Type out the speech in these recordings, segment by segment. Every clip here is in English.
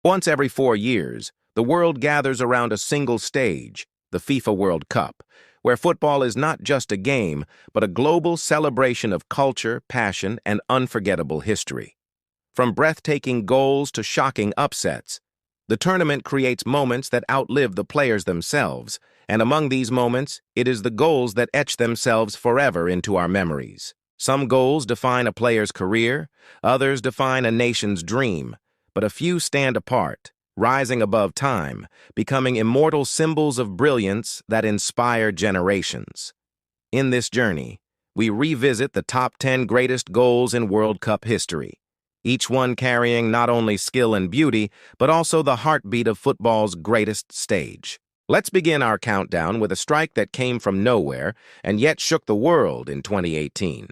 Once every 4 years, the world gathers around a single stage, the FIFA World Cup, where football is not just a game, but a global celebration of culture, passion, and unforgettable history. From breathtaking goals to shocking upsets, the tournament creates moments that outlive the players themselves, and among these moments, it is the goals that etch themselves forever into our memories. Some goals define a player's career, others define a nation's dream, but a few stand apart, rising above time, becoming immortal symbols of brilliance that inspire generations. In this journey, we revisit the top 10 greatest goals in World Cup history, each one carrying not only skill and beauty, but also the heartbeat of football's greatest stage. Let's begin our countdown with a strike that came from nowhere and yet shook the world in 2018.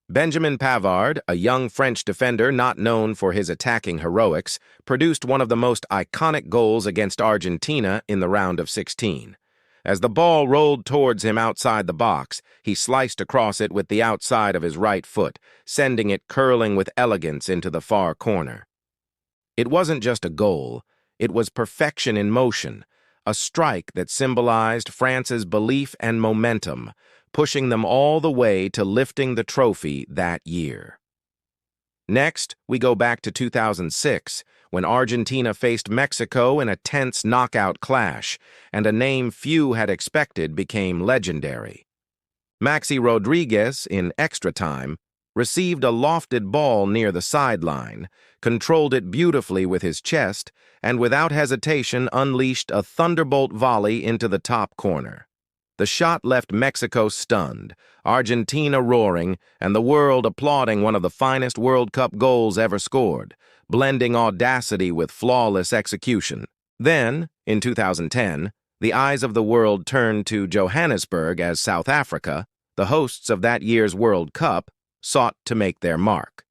Benjamin Pavard, a young French defender not known for his attacking heroics, produced one of the most iconic goals against Argentina in the round of 16. As the ball rolled towards him outside the box, he sliced across it with the outside of his right foot, sending it curling with elegance into the far corner. It wasn't just a goal, it was perfection in motion, a strike that symbolized France's belief and momentum, pushing them all the way to lifting the trophy that year. Next, we go back to 2006, when Argentina faced Mexico in a tense knockout clash, and a name few had expected became legendary. Maxi Rodríguez, in extra time, received a lofted ball near the sideline, controlled it beautifully with his chest, and without hesitation unleashed a thunderbolt volley into the top corner. The shot left Mexico stunned, Argentina roaring, and the world applauding one of the finest World Cup goals ever scored, blending audacity with flawless execution. Then, in 2010, the eyes of the world turned to Johannesburg as South Africa, the hosts of that year's World Cup, sought to make their mark.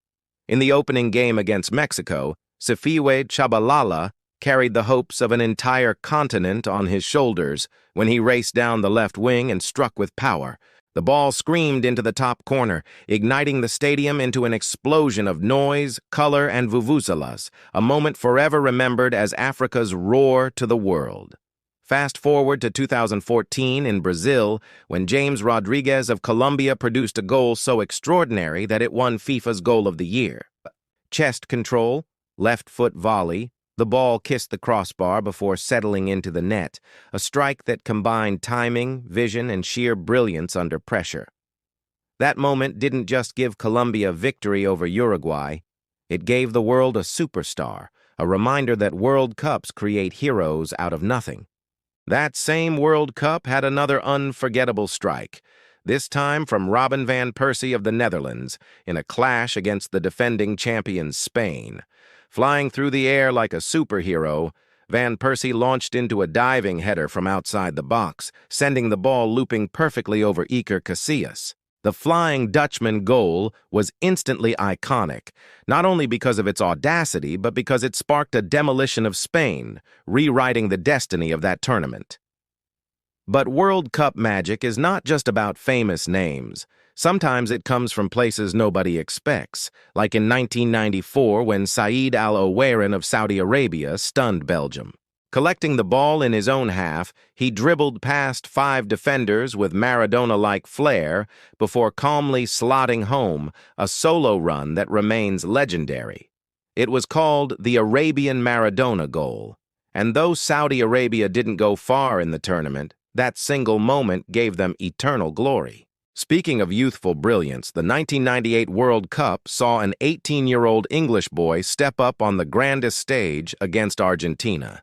In the opening game against Mexico, Sifiwe Tshabalala carried the hopes of an entire continent on his shoulders when he raced down the left wing and struck with power. The ball screamed into the top corner, igniting the stadium into an explosion of noise, color, and vuvuzelas, a moment forever remembered as Africa's roar to the world. Fast forward to 2014 in Brazil, when James Rodríguez of Colombia produced a goal so extraordinary that it won FIFA's Goal of the Year. Chest control, left foot volley, the ball kissed the crossbar before settling into the net, a strike that combined timing, vision, and sheer brilliance under pressure. That moment didn't just give Colombia victory over Uruguay, it gave the world a superstar, a reminder that World Cups create heroes out of nothing. That same World Cup had another unforgettable strike, this time from Robin van Persie of the Netherlands, in a clash against the defending champions Spain. Flying through the air like a superhero, Van Persie launched into a diving header from outside the box, sending the ball looping perfectly over Iker Casillas. The Flying Dutchman goal was instantly iconic, not only because of its audacity, but because it sparked a demolition of Spain, rewriting the destiny of that tournament. But World Cup magic is not just about famous names. Sometimes it comes from places nobody expects, like in 1994 when Saeed Al Owairan of Saudi Arabia stunned Belgium. Collecting the ball in his own half, he dribbled past 5 defenders with Maradona-like flair before calmly slotting home a solo run that remains legendary. It was called the Arabian Maradona goal, and though Saudi Arabia didn't go far in the tournament, that single moment gave them eternal glory. Speaking of youthful brilliance, the 1998 World Cup saw an 18-year-old English boy step up on the grandest stage against Argentina.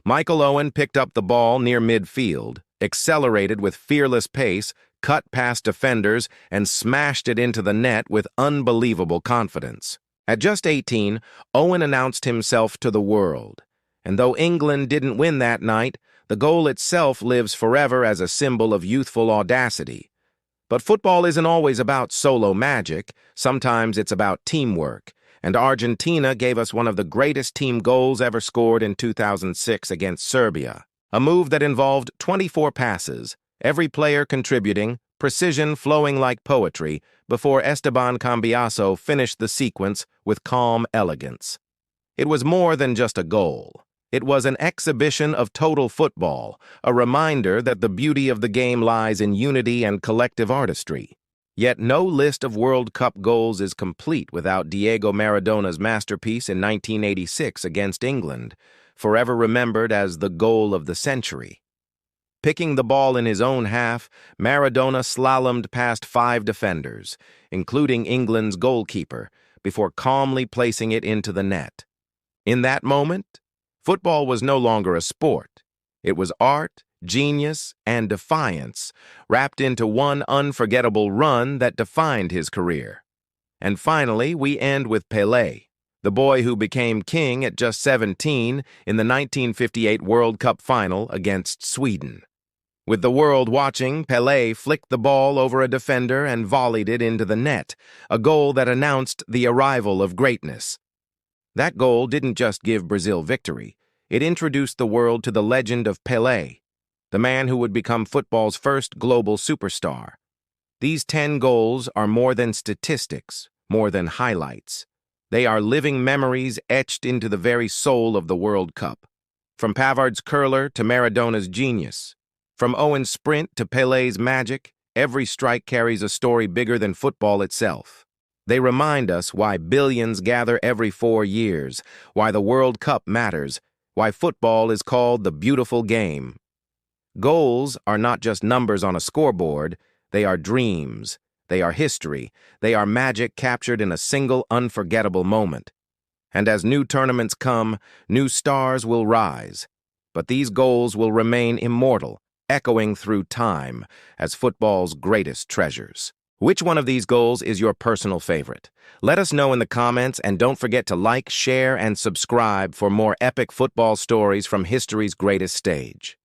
Michael Owen picked up the ball near midfield, accelerated with fearless pace, cut past defenders, and smashed it into the net with unbelievable confidence. At just 18, Owen announced himself to the world. And though England didn't win that night, the goal itself lives forever as a symbol of youthful audacity. But football isn't always about solo magic. Sometimes it's about teamwork. And Argentina gave us one of the greatest team goals ever scored in 2006 against Serbia. A move that involved 24 passes, every player contributing, precision flowing like poetry, before Esteban Cambiaso finished the sequence with calm elegance. It was more than just a goal. It was an exhibition of total football, a reminder that the beauty of the game lies in unity and collective artistry. Yet no list of World Cup goals is complete without Diego Maradona's masterpiece in 1986 against England, forever remembered as the goal of the century. Picking the ball in his own half, Maradona slalomed past 5 defenders, including England's goalkeeper, before calmly placing it into the net. In that moment, football was no longer a sport. It was art, genius, and defiance, wrapped into one unforgettable run that defined his career. And finally, we end with Pelé, the boy who became king at just 17 in the 1958 World Cup final against Sweden. With the world watching, Pelé flicked the ball over a defender and volleyed it into the net, a goal that announced the arrival of greatness. That goal didn't just give Brazil victory. It introduced the world to the legend of Pelé, the man who would become football's first global superstar. These 10 goals are more than statistics, more than highlights. They are living memories etched into the very soul of the World Cup. From Pavard's curler to Maradona's genius, from Owen's sprint to Pelé's magic, every strike carries a story bigger than football itself. They remind us why billions gather every 4 years, why the World Cup matters, why football is called the beautiful game. Goals are not just numbers on a scoreboard, they are dreams, they are history, they are magic captured in a single unforgettable moment. And as new tournaments come, new stars will rise. But these goals will remain immortal, echoing through time as football's greatest treasures. Which one of these goals is your personal favorite? Let us know in the comments, and don't forget to like, share, and subscribe for more epic football stories from history's greatest stage.